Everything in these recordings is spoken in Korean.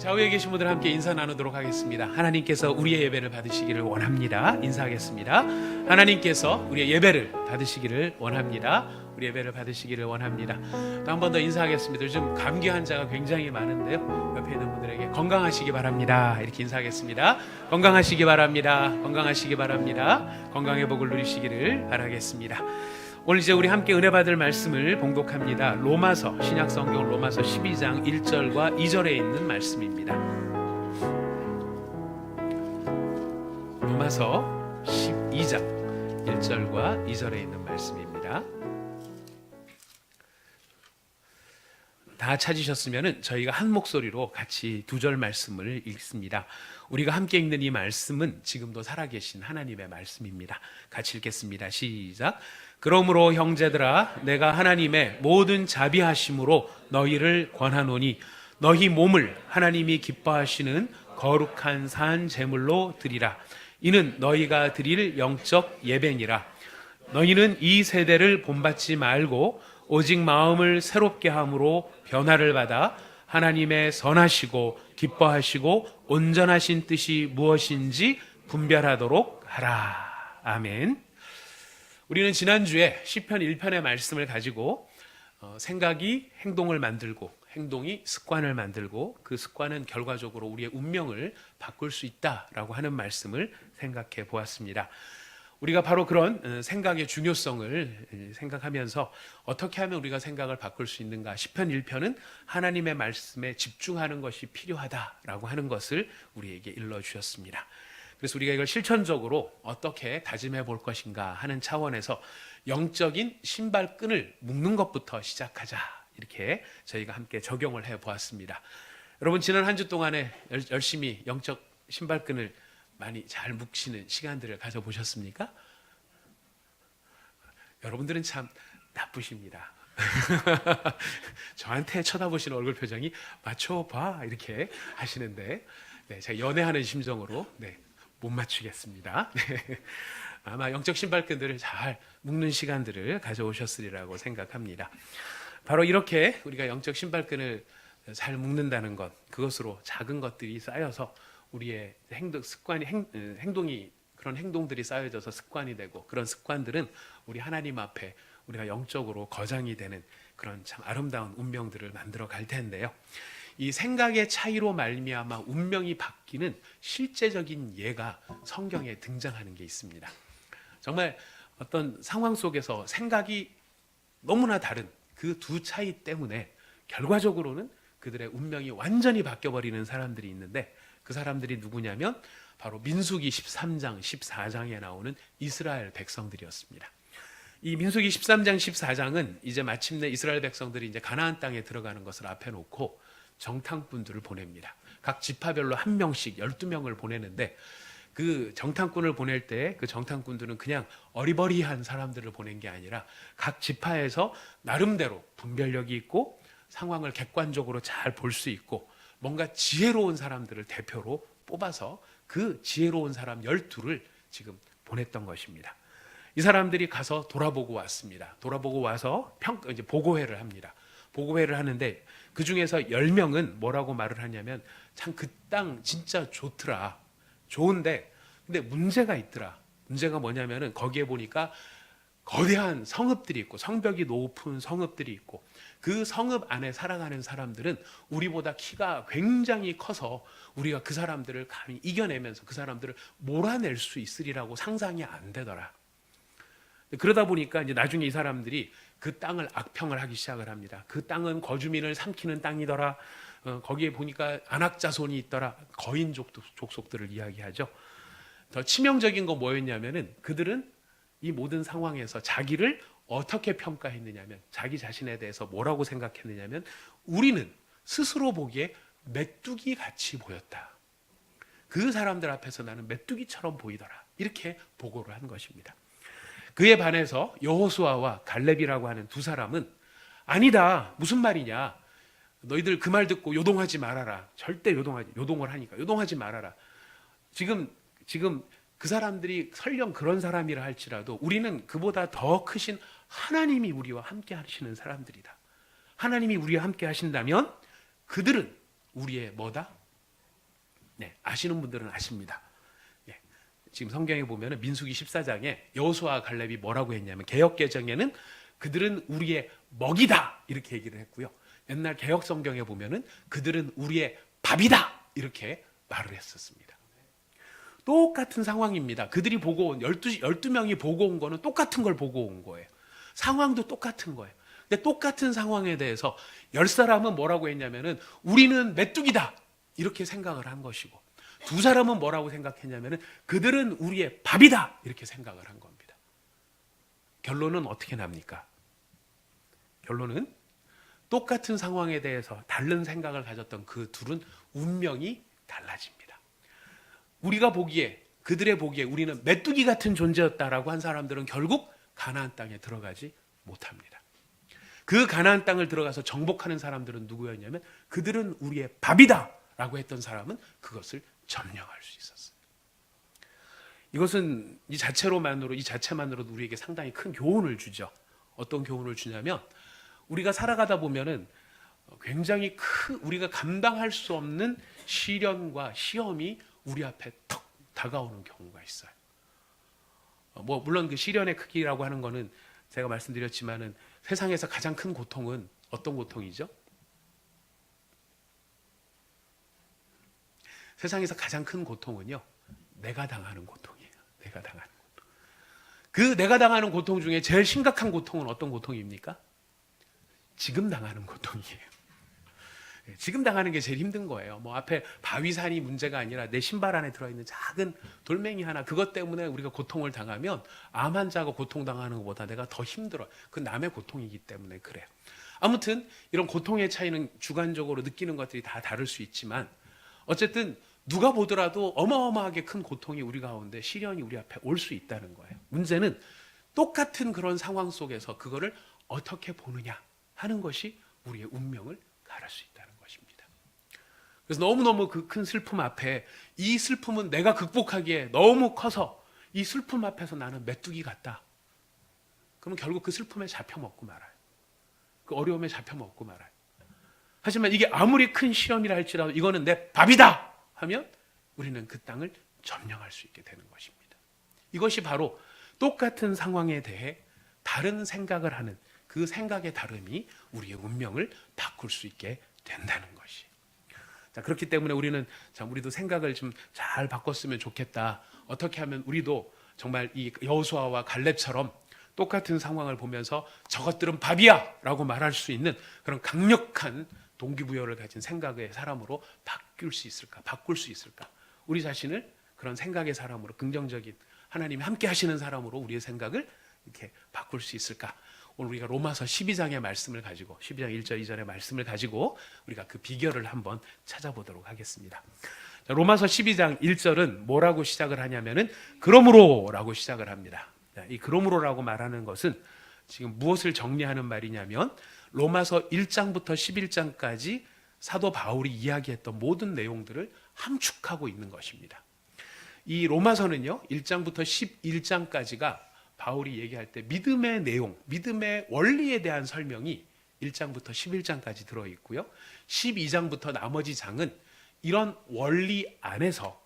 좌우에 계신 분들 함께 인사 나누도록 하겠습니다. 하나님께서 우리의 예배를 받으시기를 원합니다. 인사하겠습니다. 하나님께서 우리의 예배를 받으시기를 원합니다. 우리 예배를 받으시기를 원합니다. 또 한 번 더 인사하겠습니다. 요즘 감기 환자가 굉장히 많은데요, 옆에 있는 분들에게 건강하시기 바랍니다 이렇게 인사하겠습니다. 건강하시기 바랍니다. 건강하시기 바랍니다. 건강의 복을 누리시기를 바라겠습니다. 오늘 이제 우리 함께 은혜 받을 말씀을 봉독합니다. 로마서, 신약성경 로마서 12장 1절과 2절에 있는 말씀입니다. 로마서 12장 1절과 2절에 있는 말씀입니다. 다 찾으셨으면 저희가 한 목소리로 같이 두 절 말씀을 읽습니다. 우리가 함께 읽는 이 말씀은 지금도 살아계신 하나님의 말씀입니다. 같이 읽겠습니다. 시작. 그러므로 형제들아, 내가 하나님의 모든 자비하심으로 너희를 권하노니 너희 몸을 하나님이 기뻐하시는 거룩한 산 제물로 드리라. 이는 너희가 드릴 영적 예배니라. 너희는 이 세대를 본받지 말고 오직 마음을 새롭게 함으로 변화를 받아 하나님의 선하시고 기뻐하시고 온전하신 뜻이 무엇인지 분별하도록 하라. 아멘. 우리는 지난주에 시편 1편의 말씀을 가지고 생각이 행동을 만들고 행동이 습관을 만들고 그 습관은 결과적으로 우리의 운명을 바꿀 수 있다라고 하는 말씀을 생각해 보았습니다. 우리가 바로 그런 생각의 중요성을 생각하면서 어떻게 하면 우리가 생각을 바꿀 수 있는가? 시편 1편은 하나님의 말씀에 집중하는 것이 필요하다라고 하는 것을 우리에게 일러주셨습니다. 그래서 우리가 이걸 실천적으로 어떻게 다짐해 볼 것인가 하는 차원에서 영적인 신발끈을 묶는 것부터 시작하자, 이렇게 저희가 함께 적용을 해 보았습니다. 여러분, 지난 한 주 동안에 열심히 영적 신발끈을 많이 잘 묶시는 시간들을 가져보셨습니까? 여러분들은 참 나쁘십니다. 저한테 쳐다보시는 얼굴 표정이 맞춰봐 이렇게 하시는데, 네, 제가 연애하는 심정으로 못 맞추겠습니다. 아마 영적 신발끈들을 잘 묶는 시간들을 가져오셨으리라고 생각합니다. 바로 이렇게 우리가 영적 신발끈을 잘 묶는다는 것, 그것으로 작은 것들이 쌓여서 우리의 행동이 그런 행동들이 쌓여져서 습관이 되고, 그런 습관들은 우리 하나님 앞에 우리가 영적으로 거장이 되는 그런 참 아름다운 운명들을 만들어 갈 텐데요. 이 생각의 차이로 말미암아 운명이 바뀌는 실제적인 예가 성경에 등장하는 게 있습니다. 정말 어떤 상황 속에서 생각이 너무나 다른 그 두 차이 때문에 결과적으로는 그들의 운명이 완전히 바뀌어버리는 사람들이 있는데, 그 사람들이 누구냐면 바로 민수기 13장 14장에 나오는 이스라엘 백성들이었습니다. 이 민수기 13장 14장은 이제 마침내 이스라엘 백성들이 이제 가나안 땅에 들어가는 것을 앞에 놓고 정탐꾼들을 보냅니다. 각 지파별로 한 명씩 12명을 보내는데, 그 정탐꾼을 보낼 때 그 정탐꾼들은 그냥 어리버리한 사람들을 보낸 게 아니라 각 지파에서 나름대로 분별력이 있고 상황을 객관적으로 잘 볼 수 있고 뭔가 지혜로운 사람들을 대표로 뽑아서 그 지혜로운 사람 12를 지금 보냈던 것입니다. 이 사람들이 가서 돌아보고 왔습니다. 돌아보고 와서 이제 보고회를 합니다. 보고회를 하는데 그 중에서 10명은 뭐라고 말을 하냐면, 참 그 땅 진짜 좋더라. 좋은데 근데 문제가 있더라. 문제가 뭐냐면은 거기에 보니까 거대한 성읍들이 있고 성벽이 높은 성읍들이 있고, 그 성읍 안에 살아가는 사람들은 우리보다 키가 굉장히 커서 우리가 그 사람들을 감히 이겨내면서 그 사람들을 몰아낼 수 있으리라고 상상이 안 되더라. 그러다 보니까 이제 나중에 이 사람들이 그 땅을 악평을 하기 시작을 합니다. 그 땅은 거주민을 삼키는 땅이더라. 거기에 보니까 안악자손이 있더라. 거인 족속들을 이야기하죠. 더 치명적인 건 뭐였냐면은 그들은 이 모든 상황에서 자기를 어떻게 평가했느냐면, 자기 자신에 대해서 뭐라고 생각했느냐면, 우리는 스스로 보기에 메뚜기 같이 보였다. 그 사람들 앞에서 나는 메뚜기처럼 보이더라. 이렇게 보고를 한 것입니다. 그에 반해서 여호수아와 갈렙이라고 하는 두 사람은 아니다. 무슨 말이냐. 너희들 그 말 듣고 요동하지 말아라. 절대 요동을 하니까 요동하지 말아라. 지금 그 사람들이 설령 그런 사람이라 할지라도 우리는 그보다 더 크신 하나님이 우리와 함께 하시는 사람들이다. 하나님이 우리와 함께 하신다면 그들은 우리의 뭐다? 네, 아시는 분들은 아십니다. 예, 지금 성경에 보면 민수기 14장에 여호수아와 갈렙이 뭐라고 했냐면 개역 개정에는 그들은 우리의 먹이다 이렇게 얘기를 했고요. 옛날 개역 성경에 보면은 그들은 우리의 밥이다 이렇게 말을 했었습니다. 똑같은 상황입니다. 그들이 보고 온 12명이 보고 온 거는 똑같은 걸 보고 온 거예요. 상황도 똑같은 거예요. 근데 똑같은 상황에 대해서 10사람은 뭐라고 했냐면은 우리는 메뚜기다 이렇게 생각을 한 것이고, 2사람은 뭐라고 생각했냐면은 그들은 우리의 밥이다 이렇게 생각을 한 겁니다. 결론은 어떻게 납니까? 결론은 똑같은 상황에 대해서 다른 생각을 가졌던 그 둘은 운명이 달라집니다. 우리가 보기에, 그들의 보기에 우리는 메뚜기 같은 존재였다라고 한 사람들은 결국 가나안 땅에 들어가지 못합니다. 그 가나안 땅을 들어가서 정복하는 사람들은 누구였냐면 그들은 우리의 밥이다 라고 했던 사람은 그것을 점령할 수 있었어요. 이것은 이 자체만으로도 우리에게 상당히 큰 교훈을 주죠. 어떤 교훈을 주냐면, 우리가 살아가다 보면은 굉장히 우리가 감당할 수 없는 시련과 시험이 우리 앞에 턱 다가오는 경우가 있어요. 물론 그 시련의 크기라고 하는 거는 제가 말씀드렸지만은 세상에서 가장 큰 고통은 어떤 고통이죠? 세상에서 가장 큰 고통은요, 내가 당하는 고통이에요. 내가 당하는 고통. 그 내가 당하는 고통 중에 제일 심각한 고통은 어떤 고통입니까? 지금 당하는 고통이에요. 지금 당하는 게 제일 힘든 거예요. 앞에 바위산이 문제가 아니라 내 신발 안에 들어있는 작은 돌멩이 하나, 그것 때문에 우리가 고통을 당하면 암 환자가 고통당하는 것보다 내가 더 힘들어요. 그 남의 고통이기 때문에 그래요. 아무튼 이런 고통의 차이는 주관적으로 느끼는 것들이 다 다를 수 있지만, 어쨌든 누가 보더라도 어마어마하게 큰 고통이 우리 가운데, 시련이 우리 앞에 올 수 있다는 거예요. 문제는 똑같은 그런 상황 속에서 그거를 어떻게 보느냐 하는 것이 우리의 운명을 가를 수 있다는 것입니다. 그래서 너무너무 그 큰 슬픔 앞에, 이 슬픔은 내가 극복하기에 너무 커서 이 슬픔 앞에서 나는 메뚜기 같다. 그러면 결국 그 슬픔에 잡혀먹고 말아요. 그 어려움에 잡혀먹고 말아요. 하지만 이게 아무리 큰 시험이라 할지라도 이거는 내 밥이다 하면 우리는 그 땅을 점령할 수 있게 되는 것입니다. 이것이 바로 똑같은 상황에 대해 다른 생각을 하는 그 생각의 다름이 우리의 운명을 바꿀 수 있게 된다는 것이. 자, 그렇기 때문에 우리도 생각을 좀 잘 바꿨으면 좋겠다. 어떻게 하면 우리도 정말 이 여호수아와 갈렙처럼 똑같은 상황을 보면서 저것들은 밥이야 라고 말할 수 있는 그런 강력한 동기부여를 가진 생각의 사람으로 바꿀 수 있을까? 우리 자신을 그런 생각의 사람으로, 긍정적인, 하나님이 함께 하시는 사람으로 우리의 생각을 이렇게 바꿀 수 있을까? 오늘 우리가 로마서 12장의 말씀을 가지고, 12장 1절 2절의 말씀을 가지고 우리가 그 비결을 한번 찾아보도록 하겠습니다. 자, 로마서 12장 1절은 뭐라고 시작을 하냐면은 그러므로라고 시작을 합니다. 자, 이 그러므로라고 말하는 것은 지금 무엇을 정리하는 말이냐면, 로마서 1장부터 11장까지 사도 바울이 이야기했던 모든 내용들을 함축하고 있는 것입니다. 이 로마서는요, 1장부터 11장까지가 바울이 얘기할 때 믿음의 내용, 믿음의 원리에 대한 설명이 1장부터 11장까지 들어있고요. 12장부터 나머지 장은 이런 원리 안에서,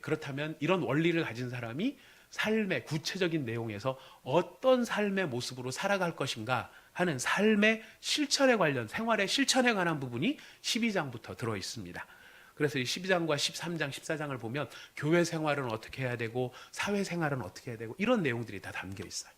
그렇다면 이런 원리를 가진 사람이 삶의 구체적인 내용에서 어떤 삶의 모습으로 살아갈 것인가 하는 삶의 실천에 관련, 생활의 실천에 관한 부분이 12장부터 들어있습니다. 그래서 이 12장과 13장, 14장을 보면 교회 생활은 어떻게 해야 되고 사회 생활은 어떻게 해야 되고 이런 내용들이 다 담겨 있어요.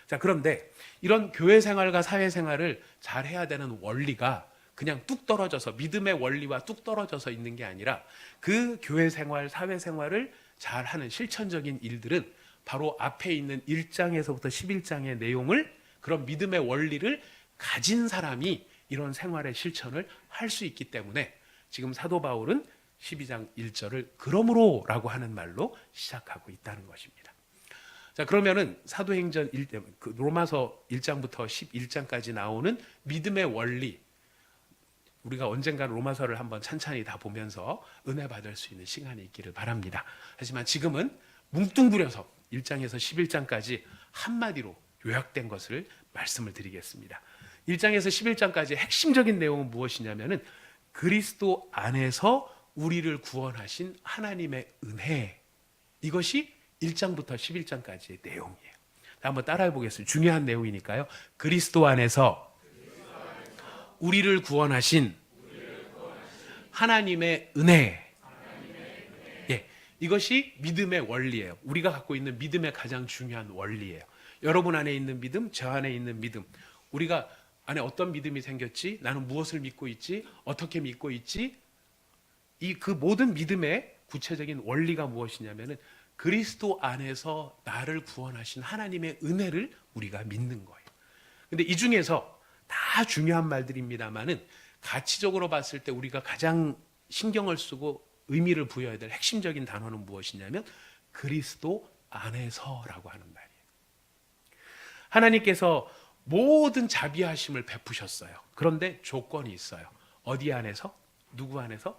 자, 그런데 이런 교회 생활과 사회 생활을 잘 해야 되는 원리가 그냥 뚝 떨어져서, 믿음의 원리와 뚝 떨어져서 있는 게 아니라, 그 교회 생활, 사회 생활을 잘 하는 실천적인 일들은 바로 앞에 있는 1장에서부터 11장의 내용을, 그런 믿음의 원리를 가진 사람이 이런 생활의 실천을 할 수 있기 때문에 지금 사도 바울은 12장 1절을 그러므로라고 하는 말로 시작하고 있다는 것입니다. 자, 그러면은 사도행전 로마서 1장부터 11장까지 나오는 믿음의 원리, 우리가 언젠가 로마서를 한번 찬찬히 다 보면서 은혜 받을 수 있는 시간이 있기를 바랍니다. 하지만 지금은 뭉뚱그려서 1장에서 11장까지 한마디로 요약된 것을 말씀을 드리겠습니다. 1장에서 11장까지 핵심적인 내용은 무엇이냐면은 그리스도 안에서 우리를 구원하신 하나님의 은혜, 이것이 1장부터 11장까지의 내용이에요. 한번 따라해 보겠습니다. 중요한 내용이니까요. 그리스도 안에서 우리를 구원하신 하나님의 은혜. 예, 이것이 믿음의 원리예요. 우리가 갖고 있는 믿음의 가장 중요한 원리예요. 여러분 안에 있는 믿음, 저 안에 있는 믿음, 우리가 안에 어떤 믿음이 생겼지? 나는 무엇을 믿고 있지? 어떻게 믿고 있지? 그 모든 믿음의 구체적인 원리가 무엇이냐면은 그리스도 안에서 나를 구원하신 하나님의 은혜를 우리가 믿는 거예요. 근데 이 중에서 다 중요한 말들입니다만은 가치적으로 봤을 때 우리가 가장 신경을 쓰고 의미를 부여해야 될 핵심적인 단어는 무엇이냐면 그리스도 안에서라고 하는 말이에요. 하나님께서 모든 자비하심을 베푸셨어요. 그런데 조건이 있어요. 어디 안에서? 누구 안에서?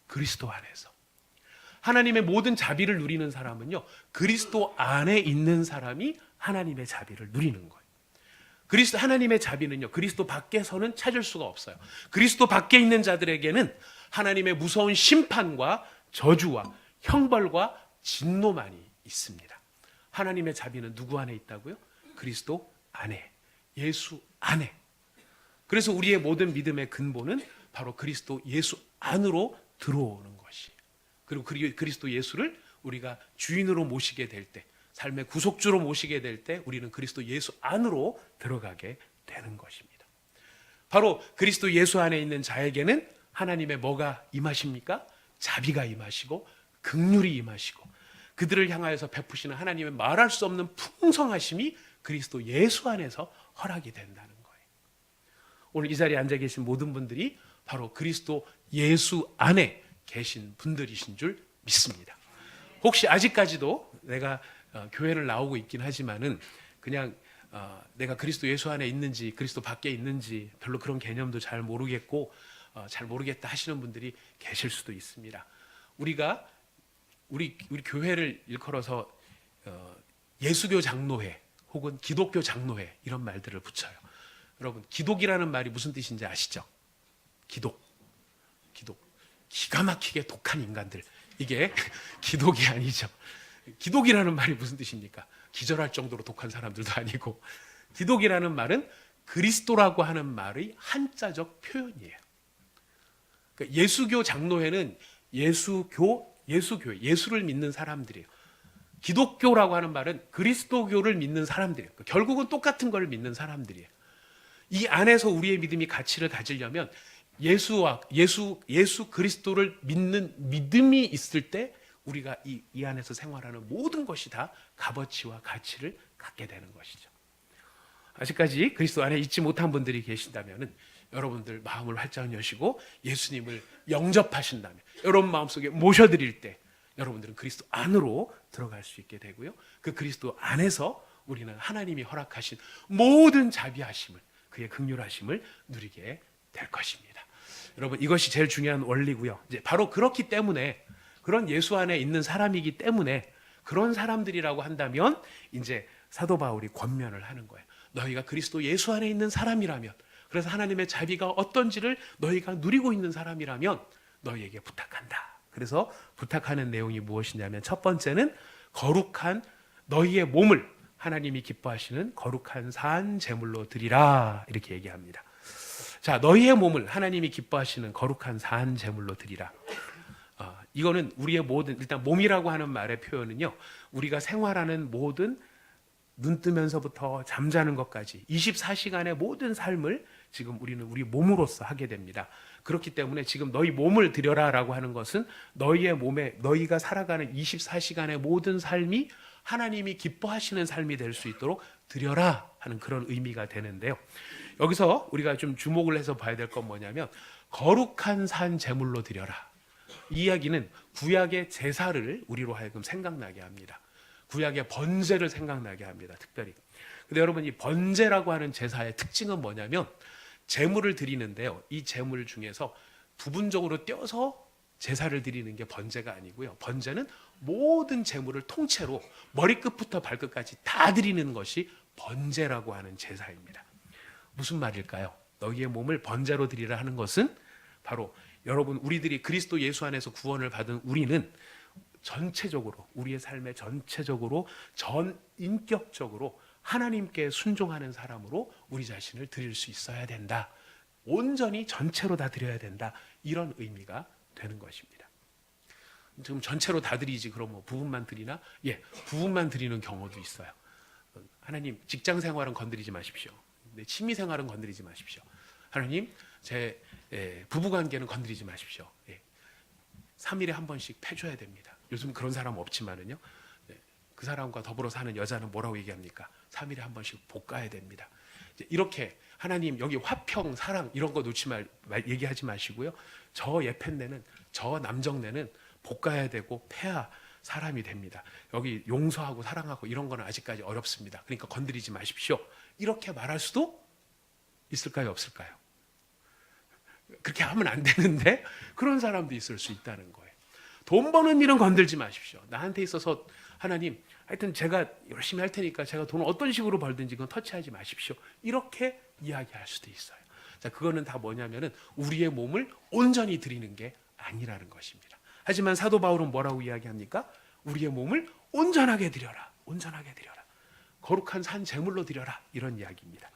그리스도 안에서. 하나님의 모든 자비를 누리는 사람은요, 그리스도 안에 있는 사람이 하나님의 자비를 누리는 거예요. 하나님의 자비는요, 그리스도 밖에서는 찾을 수가 없어요. 그리스도 밖에 있는 자들에게는 하나님의 무서운 심판과 저주와 형벌과 진노만이 있습니다. 하나님의 자비는 누구 안에 있다고요? 그리스도 안에, 예수 안에. 그래서 우리의 모든 믿음의 근본은 바로 그리스도 예수 안으로 들어오는 것이. 그리고 그리스도 예수를 우리가 주인으로 모시게 될 때, 삶의 구속주로 모시게 될 때 우리는 그리스도 예수 안으로 들어가게 되는 것입니다. 바로 그리스도 예수 안에 있는 자에게는 하나님의 뭐가 임하십니까? 자비가 임하시고 긍휼이 임하시고 그들을 향하여서 베푸시는 하나님의 말할 수 없는 풍성하심이 그리스도 예수 안에서 허락이 된다는 거예요. 오늘 이 자리에 앉아 계신 모든 분들이 바로 그리스도 예수 안에 계신 분들이신 줄 믿습니다. 혹시 아직까지도 내가 교회를 나오고 있긴 하지만은 그냥 내가 그리스도 예수 안에 있는지 그리스도 밖에 있는지 별로 그런 개념도 잘 모르겠고 잘 모르겠다 하시는 분들이 계실 수도 있습니다. 우리 교회를 일컬어서 예수교 장로회 혹은 기독교 장로회 이런 말들을 붙여요. 여러분, 기독이라는 말이 무슨 뜻인지 아시죠? 기독. 기가 막히게 독한 인간들. 이게 기독이 아니죠. 기독이라는 말이 무슨 뜻입니까? 기절할 정도로 독한 사람들도 아니고, 기독이라는 말은 그리스도라고 하는 말의 한자적 표현이에요. 그러니까 예수교 장로회는 예수교회, 예수를 믿는 사람들이에요. 기독교라고 하는 말은 그리스도교를 믿는 사람들이에요. 결국은 똑같은 걸 믿는 사람들이에요. 이 안에서 우리의 믿음이 가치를 가지려면 예수 그리스도를 믿는 믿음이 있을 때 우리가 이 안에서 생활하는 모든 것이 다 값어치와 가치를 갖게 되는 것이죠. 아직까지 그리스도 안에 있지 못한 분들이 계신다면 여러분들 마음을 활짝 여시고 예수님을 영접하신다면 여러분 마음속에 모셔드릴 때 여러분들은 그리스도 안으로 들어갈 수 있게 되고요. 그 그리스도 안에서 우리는 하나님이 허락하신 모든 자비하심을, 그의 긍휼하심을 누리게 될 것입니다. 여러분, 이것이 제일 중요한 원리고요. 이제 바로 그렇기 때문에, 그런 예수 안에 있는 사람이기 때문에 그런 사람들이라고 한다면 이제 사도 바울이 권면을 하는 거예요. 너희가 그리스도 예수 안에 있는 사람이라면, 그래서 하나님의 자비가 어떤지를 너희가 누리고 있는 사람이라면 너희에게 부탁한다. 그래서 부탁하는 내용이 무엇이냐면 첫 번째는 거룩한 너희의 몸을 하나님이 기뻐하시는 거룩한 산 제물로 드리라, 이렇게 얘기합니다. 자, 너희의 몸을 하나님이 기뻐하시는 거룩한 산 제물로 드리라. 이거는 우리의 모든, 일단 몸이라고 하는 말의 표현은요, 우리가 생활하는 모든 눈 뜨면서부터 잠자는 것까지 24시간의 모든 삶을 지금 우리는 우리 몸으로서 하게 됩니다. 그렇기 때문에 지금 너희 몸을 드려라라고 하는 것은 너희의 몸에, 너희가 살아가는 24시간의 모든 삶이 하나님이 기뻐하시는 삶이 될 수 있도록 드려라 하는 그런 의미가 되는데요. 여기서 우리가 좀 주목을 해서 봐야 될 건 뭐냐면 거룩한 산 제물로 드려라. 이 이야기는 구약의 제사를 우리로 하여금 생각나게 합니다. 구약의 번제를 생각나게 합니다. 특별히. 근데 여러분, 이 번제라고 하는 제사의 특징은 뭐냐면 제물을 드리는데요, 이 제물 중에서 부분적으로 떼어서 제사를 드리는 게 번제가 아니고요, 번제는 모든 제물을 통째로 머리끝부터 발끝까지 다 드리는 것이 번제라고 하는 제사입니다. 무슨 말일까요? 너희의 몸을 번제로 드리라 하는 것은 바로 여러분, 우리들이 그리스도 예수 안에서 구원을 받은 우리는 전체적으로, 우리의 삶의 전체적으로 전인격적으로 하나님께 순종하는 사람으로 우리 자신을 드릴 수 있어야 된다. 온전히 전체로 다 드려야 된다. 이런 의미가 되는 것입니다. 지금 전체로 다 드리지 그럼 뭐 부분만 드리나? 예, 부분만 드리는 경우도 있어요. 하나님, 직장 생활은 건드리지 마십시오. 내 취미 생활은 건드리지 마십시오. 하나님, 제 부부 관계는 건드리지 마십시오. 3일에 한 번씩 패줘야 됩니다. 요즘 그런 사람 없지만은요. 그 사람과 더불어 사는 여자는 뭐라고 얘기합니까? 3일에 한 번씩 볶아야 됩니다. 이렇게 하나님, 여기 화평, 사랑 이런 거 놓지 얘기하지 마시고요. 저 예편네는, 저 남정네는 볶아야 되고 패야 사람이 됩니다. 여기 용서하고 사랑하고 이런 거는 아직까지 어렵습니다. 그러니까 건드리지 마십시오. 이렇게 말할 수도 있을까요? 없을까요? 그렇게 하면 안 되는데 그런 사람도 있을 수 있다는 거예요. 돈 버는 일은 건들지 마십시오. 나한테 있어서 하나님, 하여튼 제가 열심히 할 테니까 제가 돈을 어떤 식으로 벌든지 그건 터치하지 마십시오. 이렇게 이야기할 수도 있어요. 자, 그거는 다 뭐냐면은 우리의 몸을 온전히 드리는 게 아니라는 것입니다. 하지만 사도 바울은 뭐라고 이야기합니까? 우리의 몸을 온전하게 드려라. 온전하게 드려라. 거룩한 산 제물로 드려라. 이런 이야기입니다.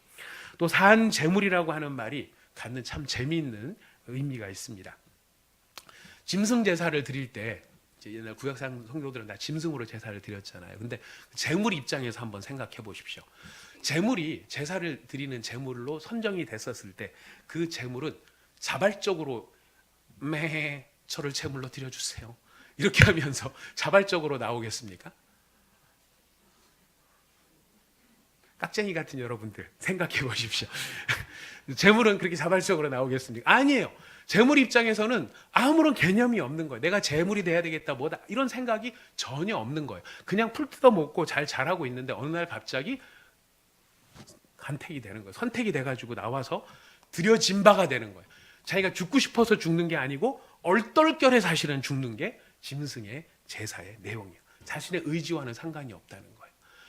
또 산 제물이라고 하는 말이 갖는 참 재미있는 의미가 있습니다. 짐승 제사를 드릴 때, 옛날 구약상 성도들은 다 짐승으로 제사를 드렸잖아요. 근데 제물 입장에서 한번 생각해 보십시오. 제물이, 제사를 드리는 제물로 선정이 됐었을 때 그 제물은 자발적으로 저를 제물로 드려주세요, 이렇게 하면서 자발적으로 나오겠습니까? 깍쟁이 같은 여러분들 생각해 보십시오. 제물은 그렇게 자발적으로 나오겠습니까? 아니에요. 제물 입장에서는 아무런 개념이 없는 거예요. 내가 제물이 돼야 되겠다, 뭐다, 이런 생각이 전혀 없는 거예요. 그냥 풀 뜯어 먹고 잘 자라고 있는데 어느 날 갑자기 간택이 되는 거예요. 선택이 돼가지고 나와서 드려진 바가 되는 거예요. 자기가 죽고 싶어서 죽는 게 아니고 얼떨결에 사실은 죽는 게 짐승의 제사의 내용이에요. 자신의 의지와는 상관이 없다는 거예요.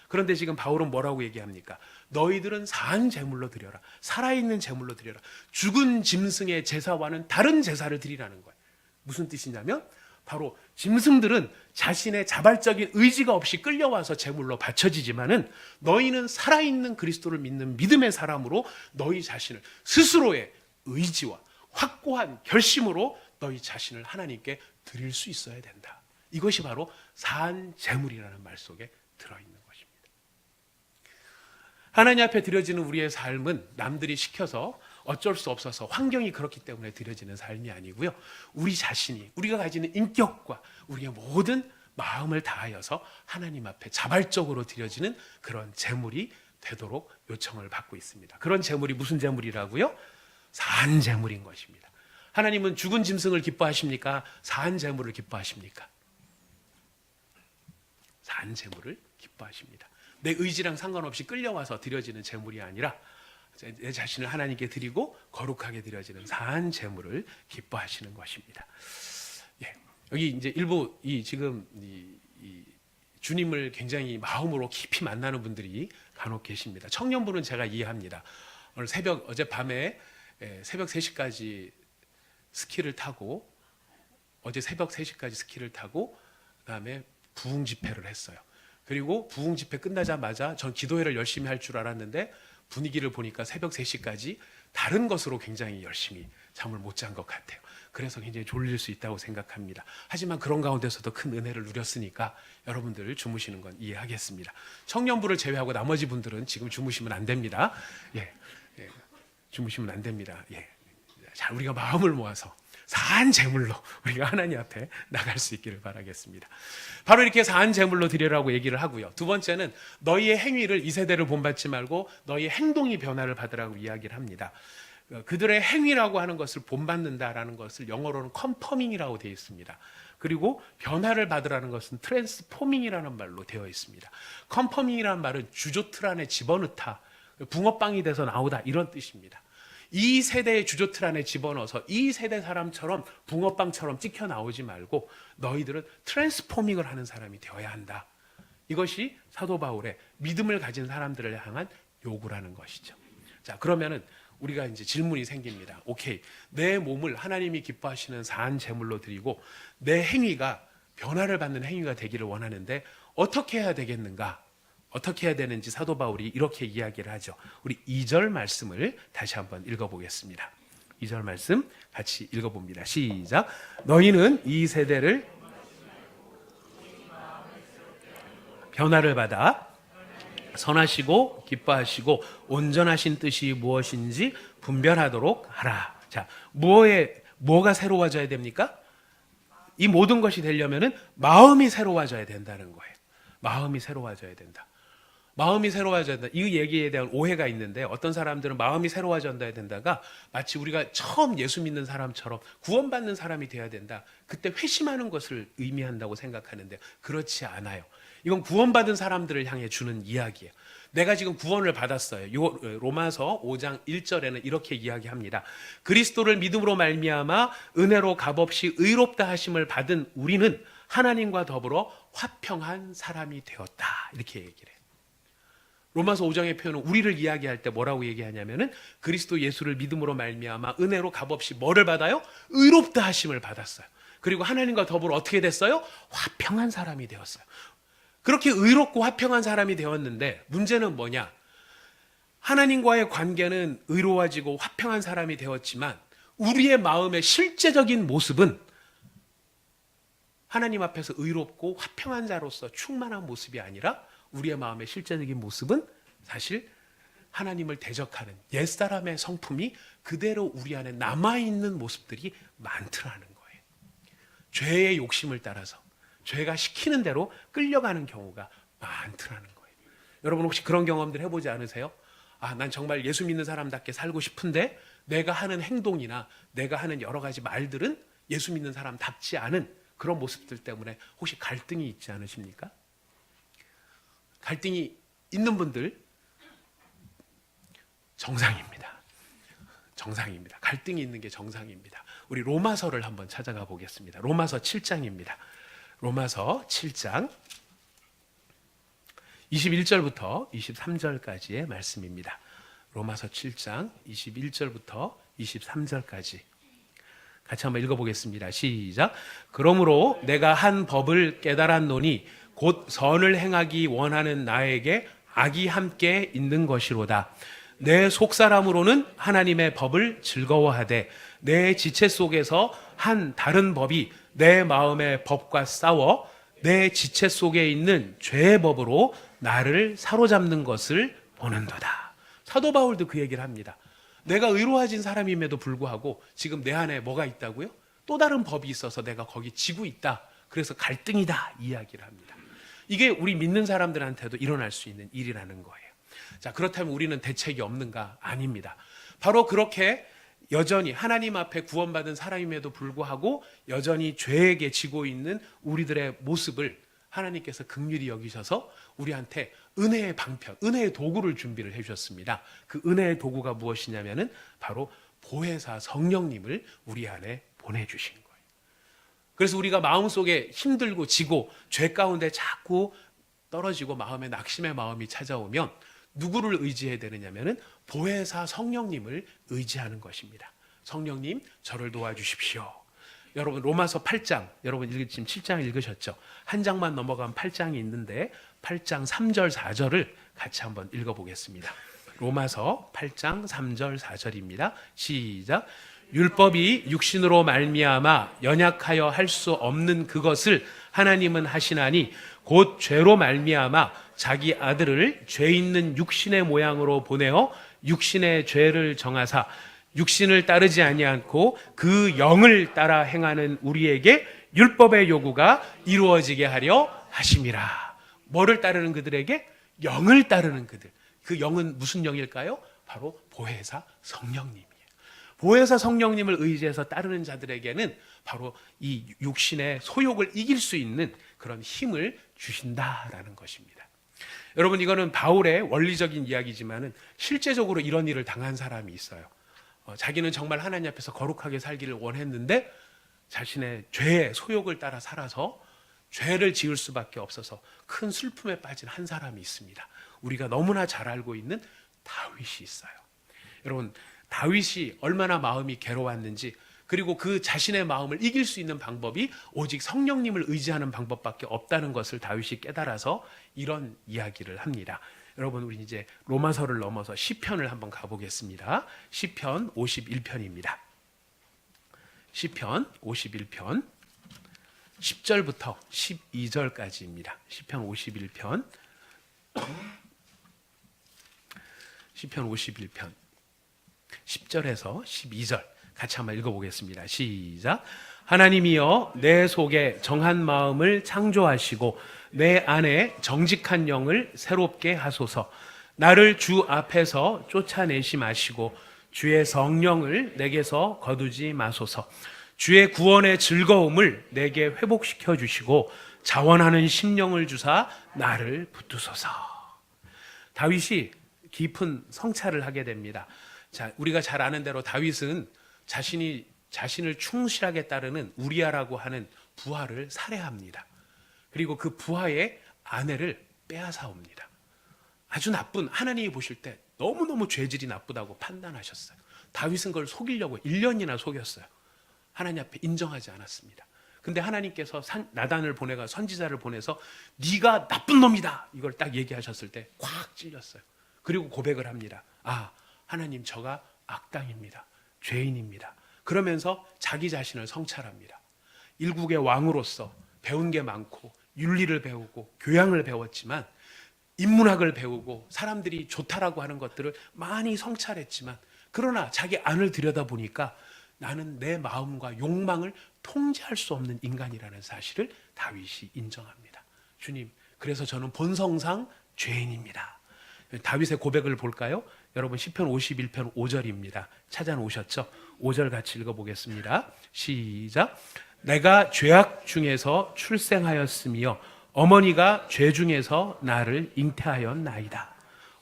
그런데 지금 바울은 뭐라고 얘기합니까? 너희들은 산 제물로 드려라. 살아있는 제물로 드려라. 죽은 짐승의 제사와는 다른 제사를 드리라는 거예요. 무슨 뜻이냐면 바로 짐승들은 자신의 자발적인 의지가 없이 끌려와서 제물로 바쳐지지만은 너희는 살아있는 그리스도를 믿는 믿음의 사람으로 너희 자신을 스스로의 의지와 확고한 결심으로 너희 자신을 하나님께 드릴 수 있어야 된다. 이것이 바로 산 제물이라는 말 속에 들어있는 것입니다. 하나님 앞에 드려지는 우리의 삶은 남들이 시켜서 어쩔 수 없어서 환경이 그렇기 때문에 드려지는 삶이 아니고요. 우리 자신이, 우리가 가지는 인격과 우리의 모든 마음을 다하여서 하나님 앞에 자발적으로 드려지는 그런 제물이 되도록 요청을 받고 있습니다. 그런 제물이 무슨 제물이라고요? 산 제물인 것입니다. 하나님은 죽은 짐승을 기뻐하십니까? 산 제물을 기뻐하십니까? 산 제물을 기뻐하십니다. 내 의지랑 상관없이 끌려와서 드려지는 제물이 아니라 내 자신을 하나님께 드리고 거룩하게 드려지는 산 제물을 기뻐하시는 것입니다. 예, 여기 이제 일부 지금 주님을 굉장히 마음으로 깊이 만나는 분들이 간혹 계십니다. 청년부는 제가 이해합니다. 오늘 어젯밤에 새벽 3시까지 스키를 타고, 어제 새벽 3시까지 스키를 타고 그다음에 부흥 집회를 했어요. 그리고 부흥 집회 끝나자마자 전 기도회를 열심히 할 줄 알았는데 분위기를 보니까 새벽 3시까지 다른 것으로 굉장히 열심히 잠을 못 잔 것 같아요. 그래서 굉장히 졸릴 수 있다고 생각합니다. 하지만 그런 가운데서도 큰 은혜를 누렸으니까 여러분들 주무시는 건 이해하겠습니다. 청년부를 제외하고 나머지 분들은 지금 주무시면 안 됩니다. 예, 주무시면 안 됩니다. 예. 자, 우리가 마음을 모아서 산 제물로 우리가 하나님 앞에 나갈 수 있기를 바라겠습니다. 바로 이렇게 산 제물로 드리라고 얘기를 하고요. 두 번째는 너희의 행위를, 이 세대를 본받지 말고 너희의 행동이 변화를 받으라고 이야기를 합니다. 그들의 행위라고 하는 것을 본받는다라는 것을 영어로는 컨퍼밍이라고 되어 있습니다. 그리고 변화를 받으라는 것은 트랜스포밍이라는 말로 되어 있습니다. 컨퍼밍이라는 말은 주조틀 안에 집어넣다, 붕어빵이 돼서 나오다, 이런 뜻입니다. 이 세대의 주조틀 안에 집어넣어서 이 세대 사람처럼 붕어빵처럼 찍혀 나오지 말고 너희들은 트랜스포밍을 하는 사람이 되어야 한다. 이것이 사도 바울의 믿음을 가진 사람들을 향한 요구라는 것이죠. 자, 그러면은 우리가 이제 질문이 생깁니다. 오케이, 내 몸을 하나님이 기뻐하시는 사한 제물로 드리고 내 행위가 변화를 받는 행위가 되기를 원하는데 어떻게 해야 되겠는가? 어떻게 해야 되는지 사도 바울이 이렇게 이야기를 하죠. 우리 2절 말씀을 다시 한번 읽어보겠습니다. 2절 말씀 같이 읽어봅니다. 시작. 너희는 이 세대를 변화를 받아 선하시고 기뻐하시고 온전하신 뜻이 무엇인지 분별하도록 하라. 자, 뭐가 새로워져야 됩니까? 이 모든 것이 되려면은 마음이 새로워져야 된다는 거예요. 마음이 새로워져야 된다. 마음이 새로워져야 된다. 이 얘기에 대한 오해가 있는데 어떤 사람들은 마음이 새로워져야 된다가 마치 우리가 처음 예수 믿는 사람처럼 구원받는 사람이 돼야 된다. 그때 회심하는 것을 의미한다고 생각하는데 그렇지 않아요. 이건 구원받은 사람들을 향해 주는 이야기예요. 내가 지금 구원을 받았어요. 로마서 5장 1절에는 이렇게 이야기합니다. 그리스도를 믿음으로 말미암아 은혜로 값없이 의롭다 하심을 받은 우리는 하나님과 더불어 화평한 사람이 되었다. 이렇게 얘기를 해요. 로마서 5장의 표현은 우리를 이야기할 때 뭐라고 얘기하냐면은 그리스도 예수를 믿음으로 말미암아 은혜로 값없이 뭐를 받아요? 의롭다 하심을 받았어요. 그리고 하나님과 더불어 어떻게 됐어요? 화평한 사람이 되었어요. 그렇게 의롭고 화평한 사람이 되었는데 문제는 뭐냐? 하나님과의 관계는 의로워지고 화평한 사람이 되었지만 우리의 마음의 실제적인 모습은 하나님 앞에서 의롭고 화평한 자로서 충만한 모습이 아니라 우리의 마음의 실제적인 모습은 사실 하나님을 대적하는 옛사람의 성품이 그대로 우리 안에 남아있는 모습들이 많더라는 거예요. 죄의 욕심을 따라서 죄가 시키는 대로 끌려가는 경우가 많더라는 거예요. 여러분 혹시 그런 경험들 해보지 않으세요? 난 정말 예수 믿는 사람답게 살고 싶은데 내가 하는 행동이나 내가 하는 여러 가지 말들은 예수 믿는 사람답지 않은 그런 모습들 때문에 혹시 갈등이 있지 않으십니까? 갈등이 있는 분들 정상입니다. 정상입니다. 갈등이 있는 게 정상입니다. 우리 로마서를 한번 찾아가 보겠습니다. 로마서 7장입니다. 로마서 7장 21절부터 23절까지의 말씀입니다. 로마서 7장 21절부터 23절까지 같이 한번 읽어보겠습니다. 시작. 그러므로 내가 한 법을 깨달았노니 곧 선을 행하기 원하는 나에게 악이 함께 있는 것이로다. 내 속사람으로는 하나님의 법을 즐거워하되 내 지체 속에서 한 다른 법이 내 마음의 법과 싸워 내 지체 속에 있는 죄의 법으로 나를 사로잡는 것을 보는도다. 사도 바울도 그 얘기를 합니다. 내가 의로워진 사람임에도 불구하고 지금 내 안에 뭐가 있다고요? 또 다른 법이 있어서 내가 거기 지고 있다. 그래서 갈등이다 이야기를 합니다. 이게 우리 믿는 사람들한테도 일어날 수 있는 일이라는 거예요. 자, 그렇다면 우리는 대책이 없는가? 아닙니다. 바로 그렇게 여전히 하나님 앞에 구원받은 사람임에도 불구하고 여전히 죄에게 지고 있는 우리들의 모습을 하나님께서 긍휼히 여기셔서 우리한테 은혜의 방편, 은혜의 도구를 준비를 해주셨습니다. 그 은혜의 도구가 무엇이냐면은 바로 보혜사 성령님을 우리 안에 보내주신 거예요. 그래서 우리가 마음속에 힘들고 지고 죄 가운데 자꾸 떨어지고 마음에 낙심의 마음이 찾아오면 누구를 의지해야 되느냐면은 보혜사 성령님을 의지하는 것입니다. 성령님, 저를 도와주십시오. 여러분 로마서 8장, 여러분 지금 7장 읽으셨죠? 한 장만 넘어가면 8장이 있는데 8장 3절 4절을 같이 한번 읽어보겠습니다. 로마서 8장 3절 4절입니다. 시작. 율법이 육신으로 말미암아 연약하여 할 수 없는 그것을 하나님은 하시나니 곧 죄로 말미암아 자기 아들을 죄 있는 육신의 모양으로 보내어 육신의 죄를 정하사 육신을 따르지 아니하고 그 영을 따라 행하는 우리에게 율법의 요구가 이루어지게 하려 하심이라. 뭐를 따르는 그들에게? 영을 따르는 그들. 그 영은 무슨 영일까요? 바로 보혜사 성령님이에요. 보혜사 성령님을 의지해서 따르는 자들에게는 바로 이 육신의 소욕을 이길 수 있는 그런 힘을 주신다라는 것입니다. 여러분 이거는 바울의 원리적인 이야기지만은 실제적으로 이런 일을 당한 사람이 있어요. 자기는 정말 하나님 앞에서 거룩하게 살기를 원했는데 자신의 죄의 소욕을 따라 살아서 죄를 지을 수밖에 없어서 큰 슬픔에 빠진 한 사람이 있습니다. 우리가 너무나 잘 알고 있는 다윗이 있어요. 여러분 다윗이 얼마나 마음이 괴로웠는지, 그리고 그 자신의 마음을 이길 수 있는 방법이 오직 성령님을 의지하는 방법밖에 없다는 것을 다윗이 깨달아서 이런 이야기를 합니다. 여러분, 우리 이제 로마서를 넘어서 시편을 한번 가보겠습니다. 시편 51편입니다. 시편 51편 10절부터 12절까지입니다. 시편 51편 10절에서 12절 같이 한번 읽어보겠습니다. 시작. 하나님이여 내 속에 정한 마음을 창조하시고 내 안에 정직한 영을 새롭게 하소서. 나를 주 앞에서 쫓아내지 마시고 주의 성령을 내게서 거두지 마소서. 주의 구원의 즐거움을 내게 회복시켜 주시고 자원하는 심령을 주사 나를 붙드소서. 다윗이 깊은 성찰을 하게 됩니다. 자, 우리가 잘 아는 대로 다윗은 자신을 충실하게 따르는 우리아라고 하는 부하를 살해합니다. 그리고 그 부하의 아내를 빼앗아옵니다. 아주 나쁜, 하나님이 보실 때 너무너무 죄질이 나쁘다고 판단하셨어요. 다윗은 그걸 속이려고 1년이나 속였어요. 하나님 앞에 인정하지 않았습니다. 근데 하나님께서 나단을 보내가 선지자를 보내서 네가 나쁜 놈이다 이걸 딱 얘기하셨을 때 콱 찔렸어요. 그리고 고백을 합니다. 아, 하나님, 저가 악당입니다. 죄인입니다. 그러면서 자기 자신을 성찰합니다. 일국의 왕으로서 배운 게 많고 윤리를 배우고 교양을 배웠지만, 인문학을 배우고 사람들이 좋다라고 하는 것들을 많이 성찰했지만, 그러나 자기 안을 들여다보니까 나는 내 마음과 욕망을 통제할 수 없는 인간이라는 사실을 다윗이 인정합니다. 주님, 그래서 저는 본성상 죄인입니다. 다윗의 고백을 볼까요? 여러분, 시편 51편 5절입니다. 찾아놓으셨죠? 5절 같이 읽어보겠습니다. 시작. 내가 죄악 중에서 출생하였으며 어머니가 죄 중에서 나를 잉태하였나이다.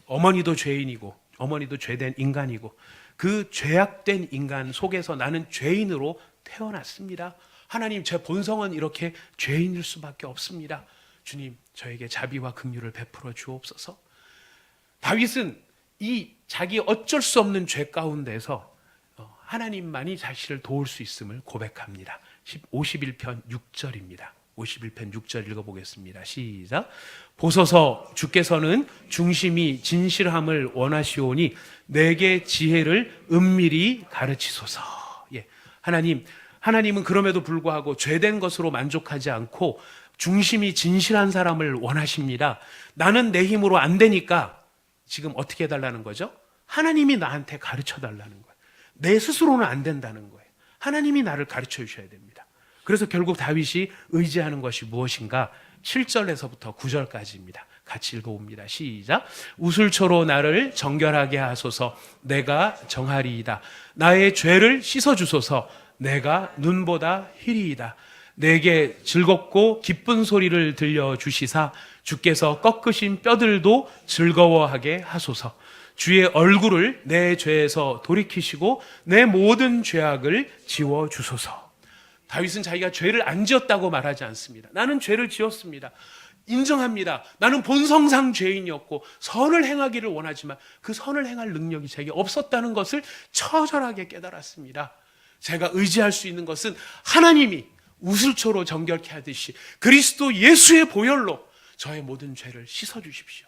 어머니도 죄인이고 어머니도 죄된 인간이고 그 죄악된 인간 속에서 나는 죄인으로 태어났습니다. 하나님, 제 본성은 이렇게 죄인일 수밖에 없습니다. 주님, 저에게 자비와 긍휼을 베풀어 주옵소서. 다윗은 이 자기 어쩔 수 없는 죄 가운데서 하나님만이 자신을 도울 수 있음을 고백합니다. 51편 6절입니다. 51편 6절 읽어보겠습니다. 시작. 보소서, 주께서는 중심이 진실함을 원하시오니 내게 지혜를 은밀히 가르치소서. 예, 하나님은 그럼에도 불구하고 죄된 것으로 만족하지 않고 중심이 진실한 사람을 원하십니다. 나는 내 힘으로 안 되니까 지금 어떻게 해달라는 거죠? 하나님이 나한테 가르쳐 달라는 거예요. 내 스스로는 안 된다는 거예요. 하나님이 나를 가르쳐 주셔야 됩니다. 그래서 결국 다윗이 의지하는 것이 무엇인가? 7절에서부터 9절까지입니다. 같이 읽어봅니다. 시작. 우슬초로 나를 정결하게 하소서. 내가 정하리이다. 나의 죄를 씻어주소서. 내가 눈보다 희리이다. 내게 즐겁고 기쁜 소리를 들려주시사 주께서 꺾으신 뼈들도 즐거워하게 하소서. 주의 얼굴을 내 죄에서 돌이키시고 내 모든 죄악을 지워주소서. 다윗은 자기가 죄를 안 지었다고 말하지 않습니다. 나는 죄를 지었습니다. 인정합니다. 나는 본성상 죄인이었고 선을 행하기를 원하지만 그 선을 행할 능력이 제게 없었다는 것을 처절하게 깨달았습니다. 제가 의지할 수 있는 것은 하나님이 우슬초로 정결케 하듯이 그리스도 예수의 보혈로 저의 모든 죄를 씻어주십시오.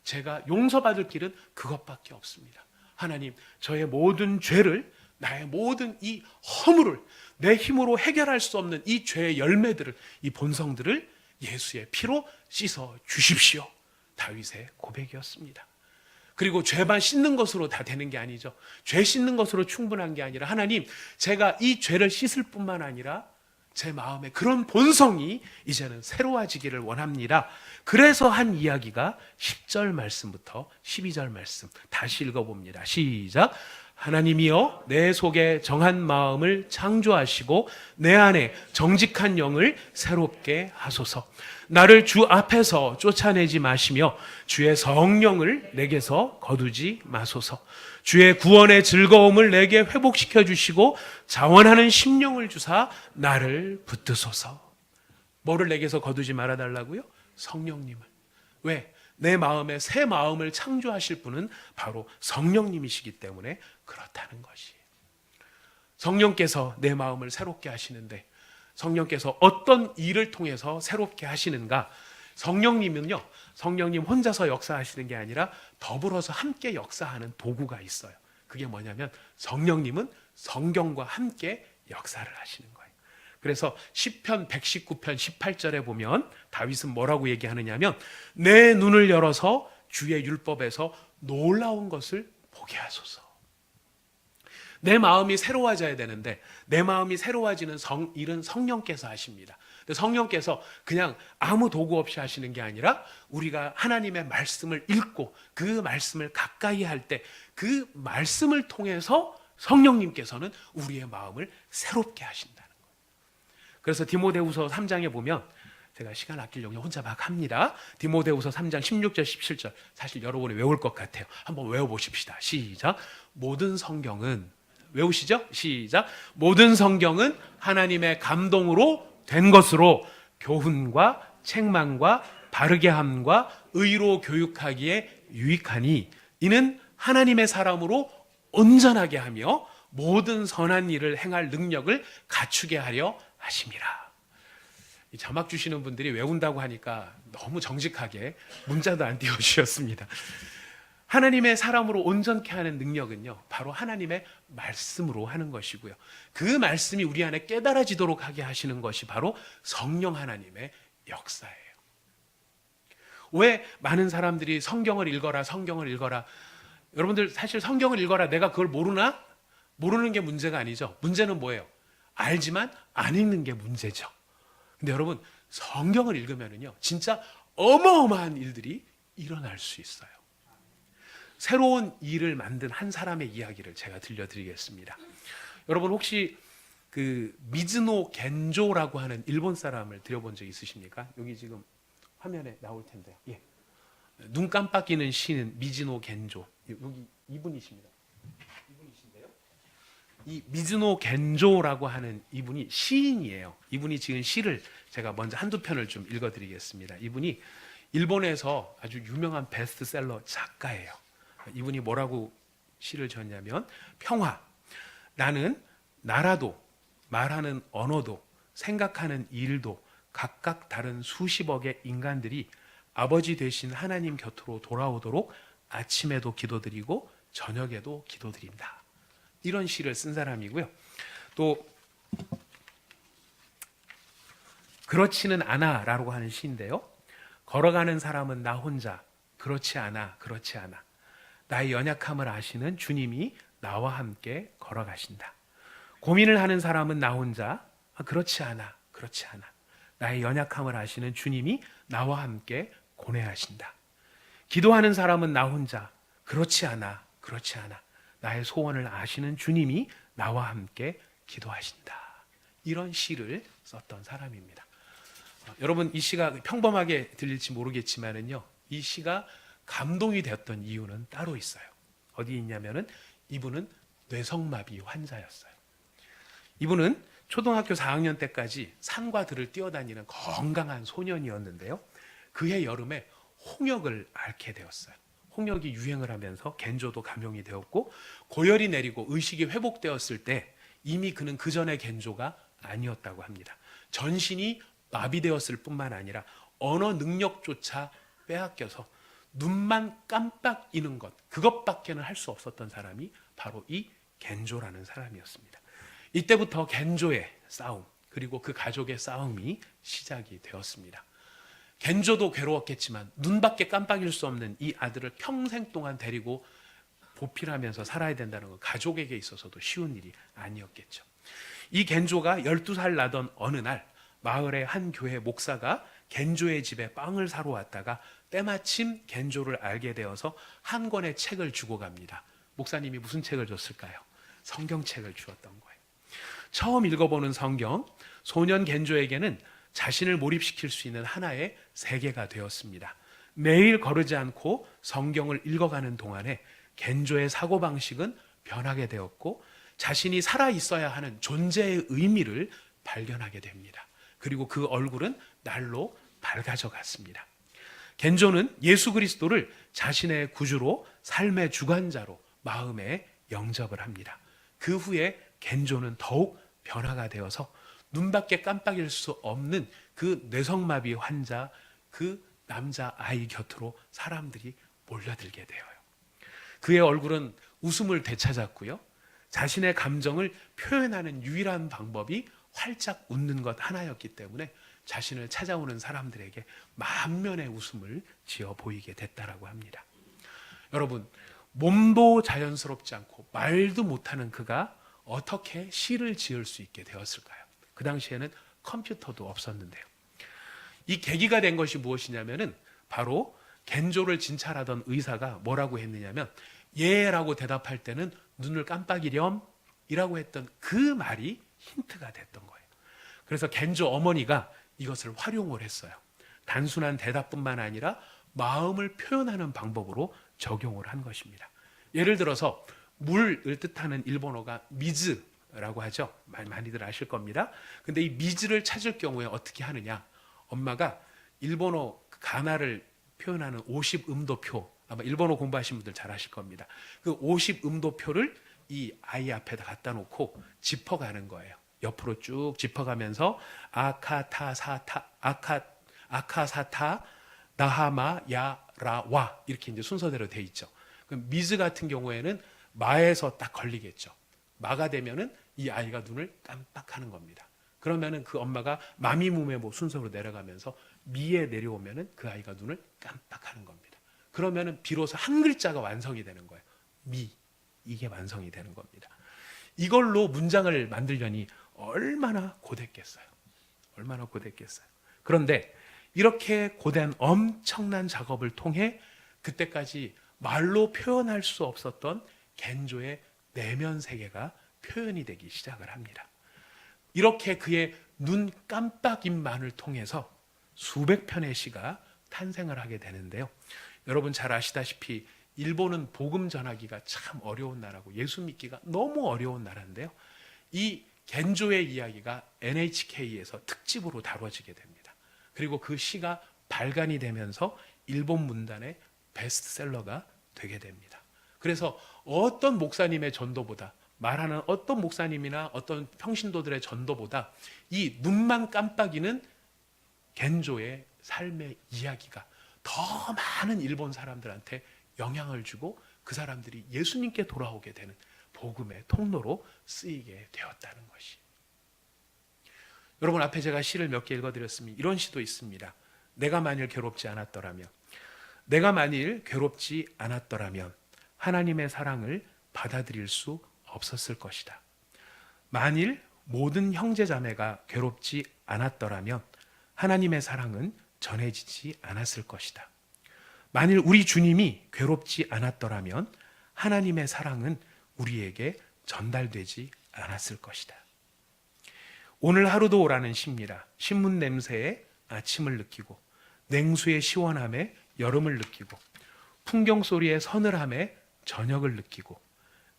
제가 용서받을 길은 그것밖에 없습니다. 하나님, 저의 모든 죄를, 나의 모든 이 허물을, 내 힘으로 해결할 수 없는 이 죄의 열매들을, 이 본성들을 예수의 피로 씻어 주십시오. 다윗의 고백이었습니다. 그리고 죄만 씻는 것으로 다 되는 게 아니죠. 죄 씻는 것으로 충분한 게 아니라, 하나님, 제가 이 죄를 씻을 뿐만 아니라 제 마음에 그런 본성이 이제는 새로워지기를 원합니다. 그래서 한 이야기가 10절 말씀부터 12절 말씀 다시 읽어봅니다. 시작. 하나님이여 내 속에 정한 마음을 창조하시고 내 안에 정직한 영을 새롭게 하소서. 나를 주 앞에서 쫓아내지 마시며 주의 성령을 내게서 거두지 마소서. 주의 구원의 즐거움을 내게 회복시켜 주시고 자원하는 심령을 주사 나를 붙드소서. 뭐를 내게서 거두지 말아달라고요? 성령님을. 왜? 내 마음에 새 마음을 창조하실 분은 바로 성령님이시기 때문에 그렇다는 것이. 성령께서 내 마음을 새롭게 하시는데 성령께서 어떤 일을 통해서 새롭게 하시는가? 성령님은요, 성령님 혼자서 역사하시는 게 아니라 더불어서 함께 역사하는 도구가 있어요. 그게 뭐냐면 성령님은 성경과 함께 역사를 하시는 거예요. 그래서 시편 119편 18절에 보면 다윗은 뭐라고 얘기하느냐면 내 눈을 열어서 주의 율법에서 놀라운 것을 보게 하소서. 내 마음이 새로워져야 되는데 내 마음이 새로워지는 일은 성령께서 하십니다. 근데 성령께서 그냥 아무 도구 없이 하시는 게 아니라 우리가 하나님의 말씀을 읽고 그 말씀을 가까이 할 때 그 말씀을 통해서 성령님께서는 우리의 마음을 새롭게 하신다는 거예요. 그래서 디모데후서 3장에 보면 제가 시간 아끼려고 혼자 막 합니다. 디모데후서 3장 16절 17절 사실 여러분이 외울 것 같아요. 한번 외워보십시다. 시작. 모든 성경은 외우시죠? 시작. 모든 성경은 하나님의 감동으로 된 것으로 교훈과 책망과 바르게 함과 의로 교육하기에 유익하니 이는 하나님의 사람으로 온전하게 하며 모든 선한 일을 행할 능력을 갖추게 하려 하심이라. 이 자막 주시는 분들이 외운다고 하니까 너무 정직하게 문자도 안 띄워주셨습니다. 하나님의 사람으로 온전케 하는 능력은요, 바로 하나님의 말씀으로 하는 것이고요. 그 말씀이 우리 안에 깨달아지도록 하게 하시는 것이 바로 성령 하나님의 역사예요. 왜 많은 사람들이 성경을 읽어라, 성경을 읽어라. 여러분들 사실 성경을 읽어라, 내가 그걸 모르나? 모르는 게 문제가 아니죠. 문제는 뭐예요? 알지만 안 읽는 게 문제죠. 근데 여러분, 성경을 읽으면은요, 진짜 어마어마한 일들이 일어날 수 있어요. 새로운 일을 만든 한 사람의 이야기를 제가 들려드리겠습니다. 여러분 혹시 그 미즈노 겐조라고 하는 일본 사람을 들어본 적 있으십니까? 여기 지금 화면에 나올 텐데요. 예. 눈 깜빡이는 시인 미즈노 겐조. 여기 이분이십니다. 이분이신데요. 이 미즈노 겐조라고 하는 이분이 시인이에요. 이분이 지은 시를 제가 먼저 한두 편을 좀 읽어드리겠습니다. 이분이 일본에서 아주 유명한 베스트셀러 작가예요. 이분이 뭐라고 시를 지었냐면 평화. 나는 나라도 말하는 언어도 생각하는 일도 각각 다른 수십억의 인간들이 아버지 되신 하나님 곁으로 돌아오도록 아침에도 기도드리고 저녁에도 기도드린다. 이런 시를 쓴 사람이고요. 또 그렇지는 않아라고 하는 시인데요. 걸어가는 사람은 나 혼자 그렇지 않아 그렇지 않아. 나의 연약함을 아시는 주님이 나와 함께 걸어가신다. 고민을 하는 사람은 나 혼자 그렇지 않아 그렇지 않아. 나의 연약함을 아시는 주님이 나와 함께 고뇌하신다. 기도하는 사람은 나 혼자 그렇지 않아 그렇지 않아. 나의 소원을 아시는 주님이 나와 함께 기도하신다. 이런 시를 썼던 사람입니다. 여러분 이 시가 평범하게 들릴지 모르겠지만은요, 이 시가 감동이 되었던 이유는 따로 있어요. 어디 있냐면은 이분은 뇌성마비 환자였어요. 이분은 초등학교 4학년 때까지 산과 들을 뛰어다니는 건강한 소년이었는데요. 그해 여름에 홍역을 앓게 되었어요. 홍역이 유행을 하면서 겐조도 감염이 되었고 고열이 내리고 의식이 회복되었을 때 이미 그는 그 전의 겐조가 아니었다고 합니다. 전신이 마비되었을 뿐만 아니라 언어 능력조차 빼앗겨서 눈만 깜빡이는 것, 그것밖에는 할 수 없었던 사람이 바로 이 겐조라는 사람이었습니다. 이때부터 겐조의 싸움, 그리고 그 가족의 싸움이 시작이 되었습니다. 겐조도 괴로웠겠지만 눈밖에 깜빡일 수 없는 이 아들을 평생 동안 데리고 보필하면서 살아야 된다는 건 가족에게 있어서도 쉬운 일이 아니었겠죠. 이 겐조가 12살 나던 어느 날 마을의 한 교회 목사가 겐조의 집에 빵을 사러 왔다가 때마침 겐조를 알게 되어서 한 권의 책을 주고 갑니다. 목사님이 무슨 책을 줬을까요? 성경책을 주었던 거예요. 처음 읽어보는 성경, 소년 겐조에게는 자신을 몰입시킬 수 있는 하나의 세계가 되었습니다. 매일 거르지 않고 성경을 읽어가는 동안에 겐조의 사고방식은 변하게 되었고 자신이 살아있어야 하는 존재의 의미를 발견하게 됩니다. 그리고 그 얼굴은 날로 밝아져 갔습니다. 겐조는 예수 그리스도를 자신의 구주로 삶의 주관자로 마음에 영접을 합니다. 그 후에 겐조는 더욱 변화가 되어서 눈밖에 깜빡일 수 없는 그 뇌성마비 환자, 그 남자 아이 곁으로 사람들이 몰려들게 되어요. 그의 얼굴은 웃음을 되찾았고요. 자신의 감정을 표현하는 유일한 방법이 활짝 웃는 것 하나였기 때문에 자신을 찾아오는 사람들에게 만면의 웃음을 지어 보이게 됐다라고 합니다. 여러분, 몸도 자연스럽지 않고 말도 못하는 그가 어떻게 시를 지을 수 있게 되었을까요? 그 당시에는 컴퓨터도 없었는데요. 이 계기가 된 것이 무엇이냐면은 바로 겐조를 진찰하던 의사가 뭐라고 했느냐면 예라고 대답할 때는 눈을 깜빡이렴 이라고 했던 그 말이 힌트가 됐던 거예요. 그래서 겐조 어머니가 이것을 활용을 했어요. 단순한 대답뿐만 아니라 마음을 표현하는 방법으로 적용을 한 것입니다. 예를 들어서 물을 뜻하는 일본어가 미즈라고 하죠. 많이들 아실 겁니다. 근데 이 미즈를 찾을 경우에 어떻게 하느냐? 엄마가 일본어 가나를 표현하는 50음도표, 아마 일본어 공부하신 분들 잘 아실 겁니다. 그 50음도표를 이 아이 앞에다 갖다 놓고 짚어가는 거예요. 옆으로 쭉 짚어가면서 아카사타 나하마 야라와 이렇게 이제 순서대로 돼 있죠. 그럼 미즈 같은 경우에는 마에서 딱 걸리겠죠. 마가 되면은 이 아이가 눈을 깜빡하는 겁니다. 그러면은 그 엄마가 마미무메모 순서로 내려가면서 미에 내려오면은 그 아이가 눈을 깜빡하는 겁니다. 그러면은 비로소 한 글자가 완성이 되는 거예요. 미, 이게 완성이 되는 겁니다. 이걸로 문장을 만들려니 얼마나 고됐겠어요. 얼마나 고됐겠어요. 그런데 이렇게 고된 엄청난 작업을 통해 그때까지 말로 표현할 수 없었던 겐조의 내면 세계가 표현이 되기 시작을 합니다. 이렇게 그의 눈 깜빡임만을 통해서 수백 편의 시가 탄생을 하게 되는데요. 여러분 잘 아시다시피 일본은 복음 전하기가 참 어려운 나라고 예수 믿기가 너무 어려운 나라인데요. 이 겐조의 이야기가 NHK에서 특집으로 다뤄지게 됩니다. 그리고 그 시가 발간이 되면서 일본 문단의 베스트셀러가 되게 됩니다. 그래서 어떤 목사님의 전도보다 말하는 어떤 목사님이나 어떤 평신도들의 전도보다 이 눈만 깜빡이는 겐조의 삶의 이야기가 더 많은 일본 사람들한테 영향을 주고 그 사람들이 예수님께 돌아오게 되는 복음의 통로로 쓰이게 되었다는 것이. 여러분 앞에 제가 시를 몇 개 읽어드렸으면 이런 시도 있습니다. 내가 만일 괴롭지 않았더라면, 내가 만일 괴롭지 않았더라면 하나님의 사랑을 받아들일 수 없었을 것이다. 만일 모든 형제자매가 괴롭지 않았더라면 하나님의 사랑은 전해지지 않았을 것이다. 만일 우리 주님이 괴롭지 않았더라면 하나님의 사랑은 우리에게 전달되지 않았을 것이다. 오늘 하루도 오라는 시입니다. 신문 냄새에 아침을 느끼고 냉수의 시원함에 여름을 느끼고 풍경 소리의 서늘함에 저녁을 느끼고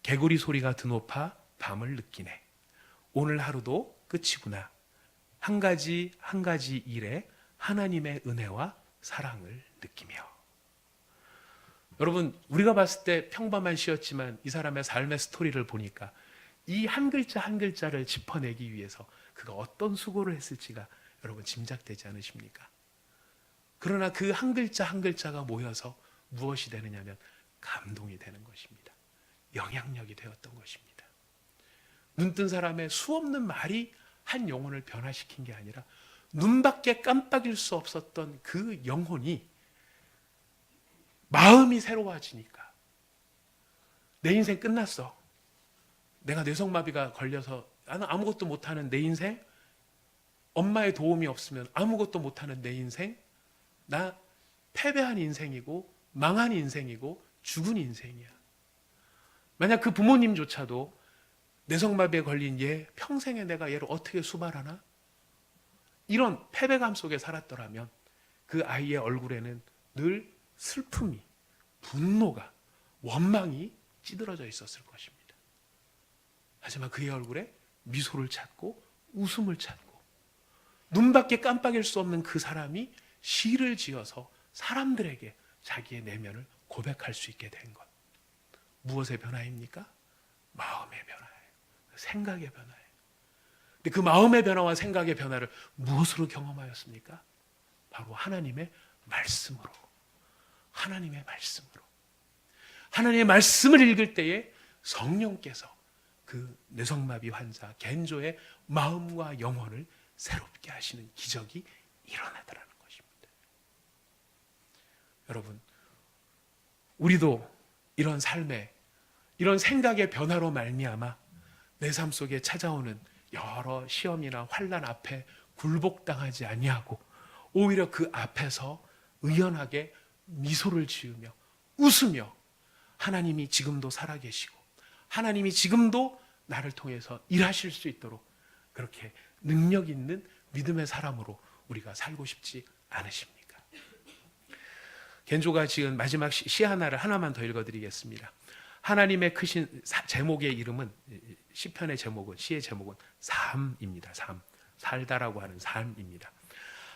개구리 소리가 드높아 밤을 느끼네. 오늘 하루도 끝이구나. 한 가지 한 가지 일에 하나님의 은혜와 사랑을 느끼며. 여러분 우리가 봤을 때 평범한 시였지만 이 사람의 삶의 스토리를 보니까 이 한 글자 한 글자를 짚어내기 위해서 그가 어떤 수고를 했을지가 여러분 짐작되지 않으십니까? 그러나 그 한 글자 한 글자가 모여서 무엇이 되느냐면 감동이 되는 것입니다. 영향력이 되었던 것입니다. 눈뜬 사람의 수없는 말이 한 영혼을 변화시킨 게 아니라 눈밖에 깜빡일 수 없었던 그 영혼이 마음이 새로워지니까 내 인생 끝났어. 내가 뇌성마비가 걸려서 나는 아무것도 못하는 내 인생, 엄마의 도움이 없으면 아무것도 못하는 내 인생, 나 패배한 인생이고 망한 인생이고 죽은 인생이야. 만약 그 부모님조차도 뇌성마비에 걸린 얘 평생에 내가 얘를 어떻게 수발하나? 이런 패배감 속에 살았더라면 그 아이의 얼굴에는 늘 슬픔이, 분노가, 원망이 찌들어져 있었을 것입니다. 하지만 그의 얼굴에 미소를 찾고 웃음을 찾고 눈밖에 깜빡일 수 없는 그 사람이 시를 지어서 사람들에게 자기의 내면을 고백할 수 있게 된 것. 무엇의 변화입니까? 마음의 변화예요. 생각의 변화예요. 근데 그 마음의 변화와 생각의 변화를 무엇으로 경험하였습니까? 바로 하나님의 말씀으로. 하나님의 말씀으로. 하나님의 말씀을 읽을 때에 성령께서 그 뇌성마비 환자 겐조의 마음과 영혼을 새롭게 하시는 기적이 일어나더라는 것입니다. 여러분, 우리도 이런 삶에, 이런 생각의 변화로 말미암아 내 삶 속에 찾아오는 여러 시험이나 환난 앞에 굴복당하지 아니하고 오히려 그 앞에서 의연하게 미소를 지으며 웃으며 하나님이 지금도 살아계시고 하나님이 지금도 나를 통해서 일하실 수 있도록 그렇게 능력 있는 믿음의 사람으로 우리가 살고 싶지 않으십니까? 겐조가 지은 마지막 시 하나만 더 읽어드리겠습니다. 하나님의 크신 제목의 이름은, 시편의 제목은, 시의 제목은 삶입니다. 삶, 살다라고 하는 삶입니다.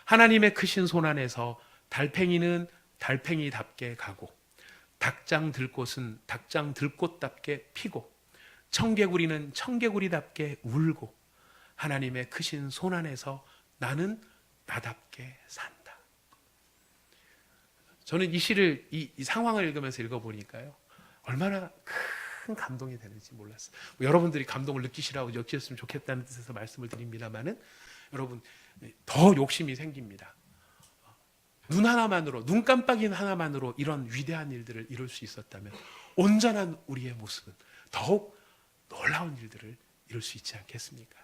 하나님의 크신 손 안에서 달팽이는 달팽이답게 가고 닭장 들꽃은 닭장 들꽃답게 피고 청개구리는 청개구리답게 울고 하나님의 크신 손 안에서 나는 나답게 산다. 저는 이 시를 이 상황을 읽으면서 읽어보니까요, 얼마나 큰 감동이 되는지 몰랐어요. 여러분들이 감동을 느끼시라고 느끼셨으면 좋겠다는 뜻에서 말씀을 드립니다만은 여러분, 더 욕심이 생깁니다. 눈 하나만으로, 눈 깜빡이 하나만으로 이런 위대한 일들을 이룰 수 있었다면 온전한 우리의 모습은 더욱 놀라운 일들을 이룰 수 있지 않겠습니까?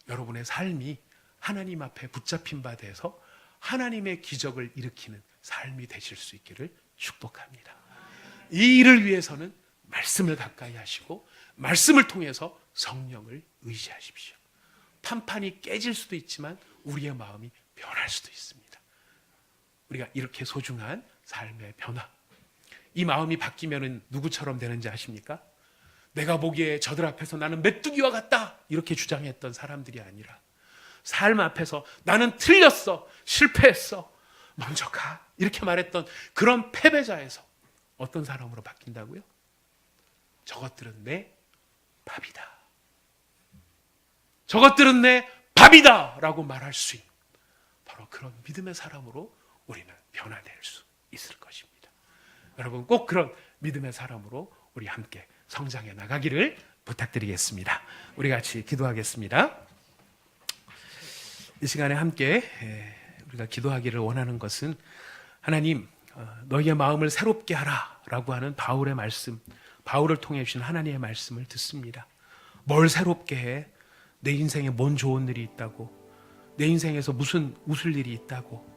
여러분의 삶이 하나님 앞에 붙잡힌 바 돼서 하나님의 기적을 일으키는 삶이 되실 수 있기를 축복합니다. 이 일을 위해서는 말씀을 가까이 하시고 말씀을 통해서 성령을 의지하십시오. 판판이 깨질 수도 있지만 우리의 마음이 변할 수도 있습니다. 우리가 이렇게 소중한 삶의 변화, 이 마음이 바뀌면 누구처럼 되는지 아십니까? 내가 보기에 저들 앞에서 나는 메뚜기와 같다 이렇게 주장했던 사람들이 아니라 삶 앞에서 나는 틀렸어, 실패했어, 먼저 가 이렇게 말했던 그런 패배자에서 어떤 사람으로 바뀐다고요? 저것들은 내 밥이다, 저것들은 내 밥이다 라고 말할 수 있는 바로 그런 믿음의 사람으로 우리는 변화될 수 있을 것입니다. 여러분, 꼭 그런 믿음의 사람으로 우리 함께 성장해 나가기를 부탁드리겠습니다. 우리 같이 기도하겠습니다. 이 시간에 함께 우리가 기도하기를 원하는 것은 하나님, 너희의 마음을 새롭게 하라 라고 하는 바울의 말씀, 바울을 통해 주신 하나님의 말씀을 듣습니다. 뭘 새롭게 해? 내 인생에 뭔 좋은 일이 있다고? 내 인생에서 무슨 웃을 일이 있다고?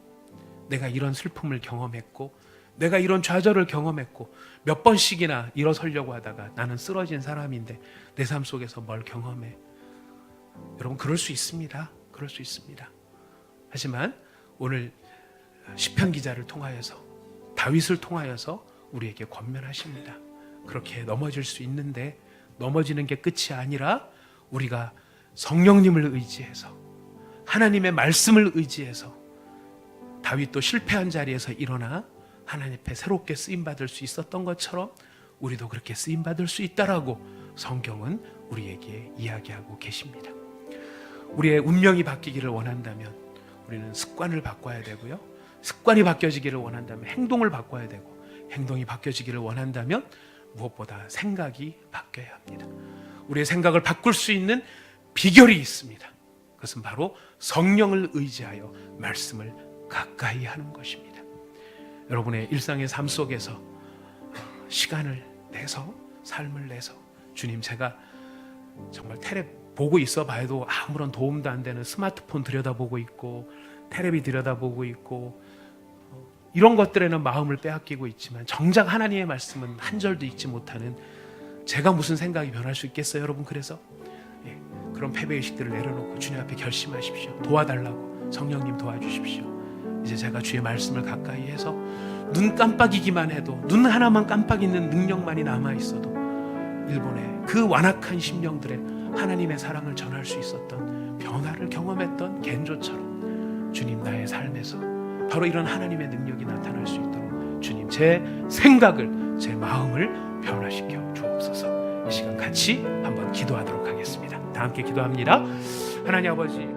내가 이런 슬픔을 경험했고 내가 이런 좌절을 경험했고 몇 번씩이나 일어서려고 하다가 나는 쓰러진 사람인데 내 삶 속에서 뭘 경험해? 여러분, 그럴 수 있습니다. 그럴 수 있습니다. 하지만 오늘 시편 기자를 통하여서, 다윗을 통하여서 우리에게 권면하십니다. 그렇게 넘어질 수 있는데 넘어지는 게 끝이 아니라 우리가 성령님을 의지해서 하나님의 말씀을 의지해서 다윗도 실패한 자리에서 일어나 하나님 앞에 새롭게 쓰임받을 수 있었던 것처럼 우리도 그렇게 쓰임받을 수 있다라고 성경은 우리에게 이야기하고 계십니다. 우리의 운명이 바뀌기를 원한다면 우리는 습관을 바꿔야 되고요, 습관이 바뀌어지기를 원한다면 행동을 바꿔야 되고, 행동이 바뀌어지기를 원한다면 무엇보다 생각이 바뀌어야 합니다. 우리의 생각을 바꿀 수 있는 비결이 있습니다. 그것은 바로 성령을 의지하여 말씀을 가까이 하는 것입니다. 여러분의 일상의 삶 속에서 시간을 내서, 삶을 내서, 주님, 제가 정말 텔레 보고 있어 봐도 아무런 도움도 안 되는 스마트폰 들여다보고 있고 텔레비 들여다보고 있고 이런 것들에는 마음을 빼앗기고 있지만 정작 하나님의 말씀은 한 절도 읽지 못하는 제가 무슨 생각이 변할 수 있겠어요, 여러분? 그래서 그런 패배의식들을 내려놓고 주님 앞에 결심하십시오. 도와달라고. 성령님 도와주십시오. 이제 제가 주의 말씀을 가까이 해서 눈 깜빡이기만 해도, 눈 하나만 깜빡이는 능력만이 남아있어도 일본의 그 완악한 심령들의 하나님의 사랑을 전할 수 있었던, 변화를 경험했던 겐조처럼 주님, 나의 삶에서 바로 이런 하나님의 능력이 나타날 수 있도록 주님 제 생각을, 제 마음을 변화시켜 주옵소서. 이 시간 같이 한번 기도하도록 하겠습니다. 다 함께 기도합니다. 하나님 아버지